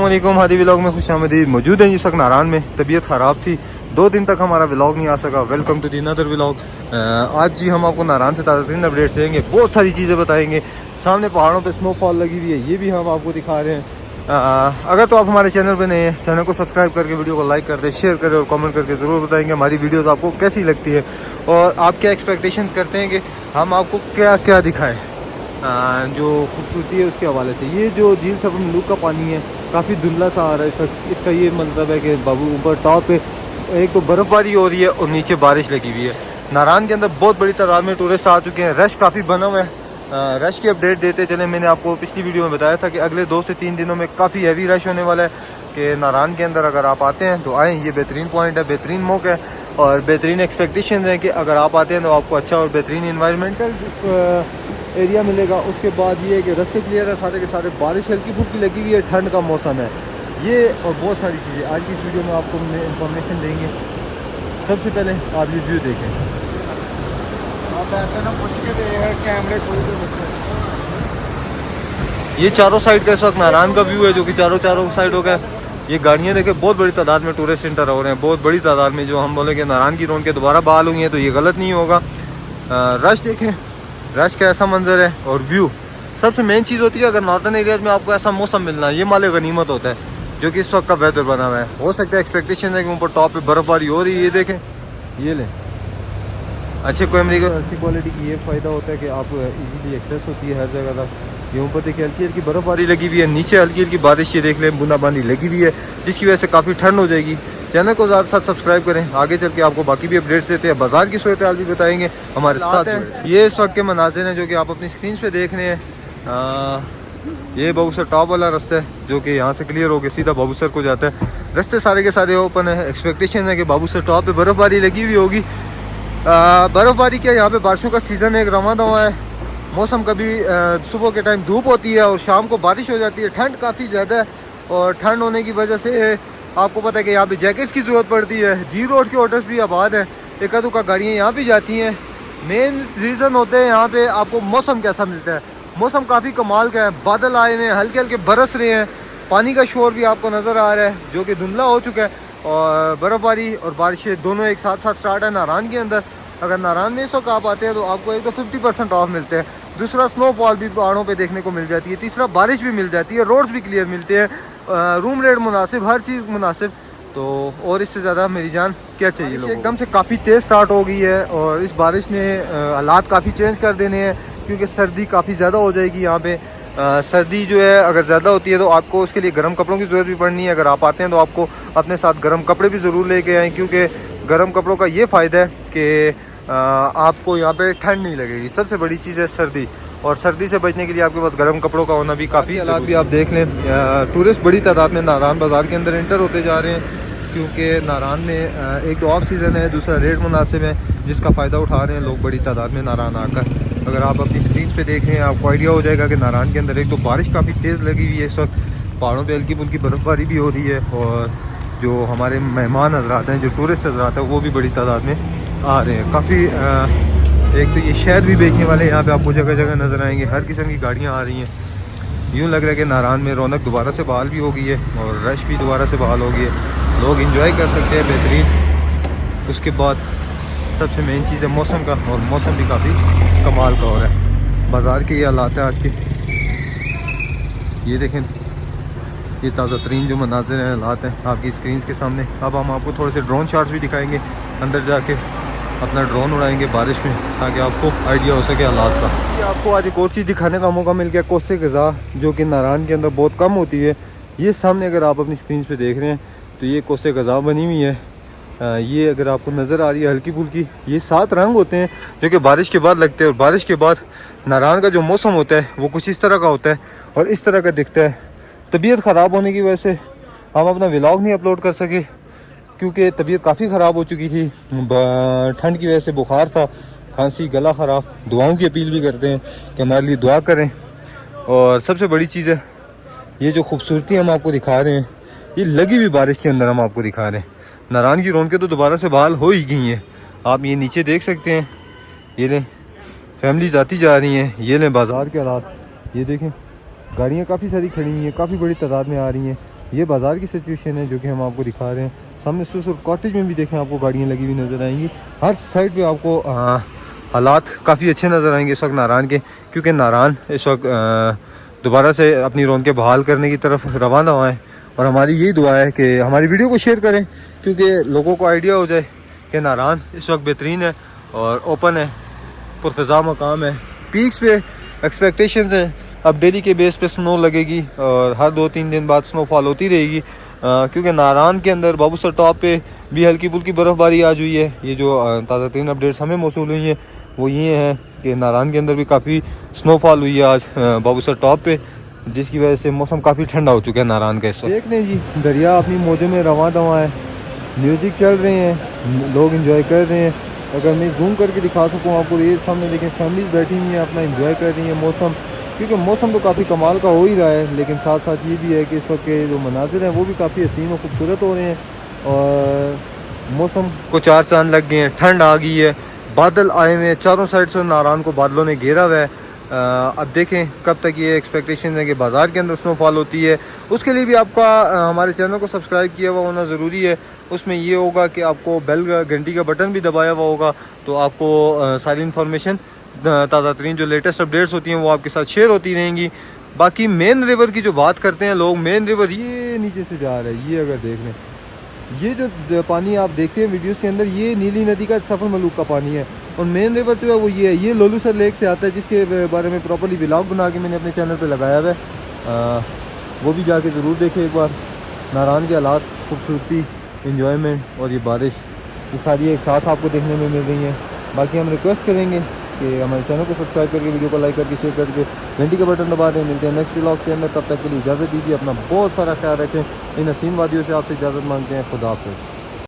अस्सलामुअलैकुम। हादी व्लॉग में खुशामदीद। मौजूद हैं इस वक्त नारायण में। तबीयत ख़राब थी, 2 दिन तक हमारा व्लॉग नहीं आ सका। Welcome to the another vlog. आज जी हम आपको नारायण से ताज़ा तरीन अपडेट्स देंगे, बहुत सारी चीज़ें बताएंगे। सामने पहाड़ों पे स्नोफॉल लगी हुई है, ये भी हम आपको दिखा रहे हैं। अगर तो आप हमारे चैनल पर नए हैं, चैनल को सब्सक्राइब करके वीडियो को लाइक कर दें, शेयर करें और कमेंट करके ज़रूर बताएंगे हमारी वीडियोज़ आपको कैसी लगती है और आप क्या एक्सपेक्टेशंस करते हैं कि हम आपको क्या क्या दिखाएँ जो खूबसूरती है उसके हवाले से। ये जो झील सब मलूक का पानी है काफ़ी धुंधला सा आ रहा है। इसका ये मतलब है कि बाबू ऊपर टॉप पे एक तो बर्फ़बारी हो रही है और नीचे बारिश लगी हुई है। नारायण के अंदर बहुत बड़ी तादाद में टूरिस्ट आ चुके हैं, रश काफ़ी बना हुआ है। रश की अपडेट देते चले। मैंने आपको पिछली वीडियो में बताया था कि अगले 2 से 3 दिनों में काफ़ी हैवी रश होने वाला है कि नारायण के अंदर अगर आप आते हैं तो आएँ। ये बेहतरीन पॉइंट है, बेहतरीन मौका है और बेहतरीन एक्सपेक्टेशन है कि अगर आप आते हैं तो आपको अच्छा और बेहतरीन इन्वायरमेंटल एरिया मिलेगा। उसके बाद ये है कि रास्ते क्लियर है सारे के सारे, बारिश हल्की फुल्की लगी हुई है, ठंड का मौसम है ये और बहुत सारी चीज़ें आज की इस वीडियो में आपको इंफॉर्मेशन देंगे। सबसे पहले आप ये व्यू देखें। आप ऐसे ना पूछ के दे कैमरे खोल के। ये चारों साइड का इस वक्त नारायण का व्यू है जो कि चारों साइड हो गया। ये गाड़ियाँ देखें, बहुत बड़ी तादाद में टूरिस्ट इंटर हो रहे हैं, बहुत बड़ी तादाद में। जो हम बोले कि नारायण की रौनकें दोबारा बहाल हुई हैं तो ये गलत नहीं होगा। रश देखें, रश का ऐसा मंजर है और व्यू। सबसे मेन चीज़ होती है अगर नॉर्दर्न एरियाज में आपको ऐसा मौसम मिलना है, ये माले गनीमत होता है जो कि इस वक्त का वेदर बना हुआ है। हो सकता है एक्सपेक्टेशन है कि ऊपर टॉप पे बर्फ़बारी हो रही है। ये देखें, ये लें अच्छे अच्छी क्वालिटी की। ये फ़ायदा होता है कि आप इजीली एक्सेस होती है हर जगह तक। ये ऊपर देखिए हल्की हल्की बर्फ़बारी लगी हुई है, नीचे हल्की हल्की बारिश ये देख लें बूंदाबांदी लगी हुई है जिसकी वजह से काफ़ी ठंड हो जाएगी। चैनल को ज़्यादा साथ सब्सक्राइब करें, आगे चल के आपको बाकी भी अपडेट्स देते हैं। बाजार की सूरत हाल भी बताएंगे हमारे साथ हैं। ये इस वक्त के मनाज़िर हैं जो कि आप अपनी स्क्रीन पे देख रहे हैं। ये बाबूसर टॉप वाला रास्ता है जो कि यहाँ से क्लियर होकर सीधा बाबूसर को जाता है। रास्ते सारे के सारे ओपन है। एक्सपेक्टेशन है कि बाबूसर टॉप पे बर्फ़बारी लगी हुई होगी। बर्फ़बारी क्या, यहाँ पे बारिशों का सीज़न एक रवा दवा है। मौसम कभी सुबह के टाइम धूप होती है और शाम को बारिश हो जाती है। ठंड काफ़ी ज़्यादा है और ठंड होने की वजह से आपको पता है कि यहाँ पे जैकेट्स की ज़रूरत पड़ती है। जी रोड के होटल्स भी आबाद हैं, एक आधो का गाड़ियाँ यहाँ भी जाती हैं। मेन रीज़न होते हैं यहाँ पे आपको मौसम कैसा मिलता है। मौसम काफ़ी कमाल का है, बादल आए हुए हैं, हल्के हल्के बरस रहे हैं, पानी का शोर भी आपको नज़र आ रहा है जो कि धुंधला हो चुका है। और बर्फ़बारी और बारिशें दोनों एक साथ साथ स्टार्ट है नारायण के अंदर। अगर नारायण में इस वक्त आप आते हैं तो आपको एक तो 50% ऑफ मिलते हैं, दूसरा स्नोफॉल भी पहाड़ों पे देखने को मिल जाती है, तीसरा बारिश भी मिल जाती है, रोड्स भी क्लियर मिलते हैं, रूम रेट मुनासिब, हर चीज़ मुनासिब। तो और इससे ज़्यादा मेरी जान क्या चाहिए लोगों को। एकदम से काफ़ी तेज़ स्टार्ट हो गई है और इस बारिश ने हालात काफ़ी चेंज कर देने हैं क्योंकि सर्दी काफ़ी ज़्यादा हो जाएगी यहाँ पे। सर्दी जो है अगर ज़्यादा होती है तो आपको उसके लिए गर्म कपड़ों की ज़रूरत भी पड़नी है। अगर आप आते हैं तो आपको अपने साथ गर्म कपड़े भी ज़रूर लेके आएँ क्योंकि गर्म कपड़ों का ये फ़ायदा है कि आपको यहाँ पे ठंड नहीं लगेगी। सबसे बड़ी चीज़ है सर्दी, और सर्दी से बचने के लिए आपके पास गर्म कपड़ों का होना भी काफ़ी। हालात भी आप देख लें, टूरिस्ट बड़ी तादाद में नारायण बाज़ार के अंदर इंटर होते जा रहे हैं क्योंकि नारायण में एक तो ऑफ सीज़न है, दूसरा रेट मुनासिब है जिसका फ़ायदा उठा रहे हैं लोग बड़ी तादाद में नारायण आकर। अगर आप अपनी स्क्रीन पे देख रहे हैं आपको आइडिया हो जाएगा कि नारायण के अंदर एक तो बारिश काफ़ी तेज़ लगी हुई है इस वक्त, पहाड़ों पे हल्की फुल्की बर्फ़बारी भी हो रही है और जो हमारे मेहमान हज़रात हैं, जो टूरिस्ट हज़रात हैं, वो भी बड़ी तादाद में आ रहे हैं। काफ़ी एक तो ये शहद भी बेचने वाले यहाँ पे आपको जगह जगह नज़र आएंगे, हर किस्म की गाड़ियाँ आ रही हैं। यूँ लग रहा है कि नारायण में रौनक दोबारा से बहाल भी हो गई है और रश भी दोबारा से बहाल हो गई है, लोग इंजॉय कर सकते हैं बेहतरीन। उसके बाद सबसे मेन चीज़ है मौसम का, और मौसम भी काफ़ी कमाल का हो रहा है। बाज़ार के ये हालात है आज के, ये देखें, ये ताज़ा तरीन जो मनाजिर हैं, हालात हैं आपकी स्क्रीन के सामने। अब हम आपको थोड़े से ड्रोन शॉट्स भी दिखाएंगे, अंदर जाके अपना ड्रोन उड़ाएंगे बारिश में ताकि आपको आइडिया हो सके हालात का। ये आपको आज एक और चीज़ दिखाने का मौका मिल गया, कोसे ग़ज़ा जो कि नारायण के अंदर बहुत कम होती है। ये सामने अगर आप अपनी स्क्रीन पे देख रहे हैं तो ये कोसे ग़ज़ा बनी हुई है। ये अगर आपको नज़र आ रही है हल्की फुल्की, ये 7 रंग होते हैं जो कि बारिश के बाद लगते हैं और बारिश के बाद नारायण का जो मौसम होता है वो कुछ इस तरह का होता है और इस तरह का दिखता है। तबीयत ख़राब होने की वजह से हम अपना व्लॉग नहीं अपलोड कर सके क्योंकि तबीयत काफ़ी ख़राब हो चुकी थी, ठंड की वजह से बुखार था, खांसी, गला ख़राब। दुआओं की अपील भी करते हैं कि हमारे लिए दुआ करें। और सबसे बड़ी चीज़ है ये जो खूबसूरती हम आपको दिखा रहे हैं, ये लगी हुई बारिश के अंदर हम आपको दिखा रहे हैं। नारायण की रौनकें तो दोबारा से बहाल हो ही गई हैं। आप ये नीचे देख सकते हैं, ये लें फैमिलीज आती जा रही हैं, ये लें बाज़ार के हालात, ये देखें गाड़ियाँ काफ़ी सारी खड़ी हुई हैं, काफ़ी बड़ी तादाद में आ रही हैं। ये बाज़ार की सिचुएशन है जो कि हम आपको दिखा रहे हैं। सामने सुसुर कॉटेज में भी देखें आपको गाड़ियाँ लगी हुई नज़र आएंगी। हर साइड पे आपको हालात काफ़ी अच्छे नज़र आएंगे इस वक्त नारान के, क्योंकि नारान इस वक्त दोबारा से अपनी रौनकें बहाल करने की तरफ रवाना हुआ है। और हमारी यही दुआ है कि हमारी वीडियो को शेयर करें, क्योंकि लोगों को आइडिया हो जाए कि नारान इस वक्त बेहतरीन है और ओपन है, पुरफ़िज़ा मकाम है। पीक्स पे एक्सपेक्टेशंस है अब डेली के बेस पे स्नो लगेगी और हर 2-3 दिन बाद स्नोफॉल होती रहेगी, क्योंकि नारान के अंदर बाबूसर टॉप पे भी हल्की फुल्की बर्फ़बारी आज हुई है। ये जो ताज़ा तरीन अपडेट्स हमें मौसूल हुई हैं वो ये हैं कि नारान के अंदर भी काफ़ी स्नोफॉल हुई है आज बाबूसर टॉप पे, जिसकी वजह से मौसम काफ़ी ठंडा हो चुका है नारान का इस वक्त। देख लें जी, दरिया अपनी मौजों में रवां दवा है, म्यूज़िक चल रहे हैं, लोग इंजॉय कर रहे हैं। अगर मैं जूम करके दिखा सकूँ आपको, ये सामने देखें फैमिलीज बैठी हुई हैं, अपना इंजॉय कर रही हैं मौसम, क्योंकि मौसम तो काफ़ी कमाल का हो ही रहा है, लेकिन साथ साथ ये भी है कि इस वक्त के जो मनाजिर हैं वो भी काफ़ी हसीन और खूबसूरत हो रहे हैं और मौसम को चार चांद लग गए हैं, ठंड आ गई है, बादल आए हुए हैं चारों साइड से, नारान को बादलों ने घेरा हुआ है। अब देखें कब तक ये एक्सपेक्टेशन है कि बाज़ार के अंदर स्नोफॉल होती है। उसके लिए भी आपका हमारे चैनल को सब्सक्राइब किया हुआ होना ज़रूरी है। उसमें ये होगा कि आपको बेल घंटी का बटन भी दबाया हुआ होगा, तो आपको सारी इन्फॉर्मेशन ताज़ा तरीन जो लेटेस्ट अपडेट्स होती हैं वो आपके साथ शेयर होती रहेंगी। बाकी मेन रिवर की जो बात करते हैं लोग, मेन रिवर ये नीचे से जा रहा है, ये अगर देख लें, ये जो पानी आप देखते हैं वीडियोस के अंदर, ये नीली नदी का सफ़र मलूक का पानी है। और मेन रिवर जो है वो ये है, ये लोलूसर लेक से आता है, जिसके बारे में प्रॉपर्ली व्लॉग बना के मैंने अपने चैनल पे लगाया हुआ है, वो भी जाके ज़रूर देखें एक बार। नारान के हालात, खूबसूरती, इंजॉयमेंट और ये बारिश, ये सारी एक साथ आपको देखने में मिल रही हैं। बाकी हम रिक्वेस्ट करेंगे कि हमारे चैनल को सब्सक्राइब करके, वीडियो को लाइक करके, शेयर करके, घंटी का बटन दबा दें। मिलते हैं नेक्स्ट व्लॉग के अंदर, तब तक के लिए इजाज़त दीजिए, अपना बहुत सारा ख्याल रखें। इन हसीन वादियों से आपसे इजाज़त मांगते हैं। खुदा हाफ़िज़।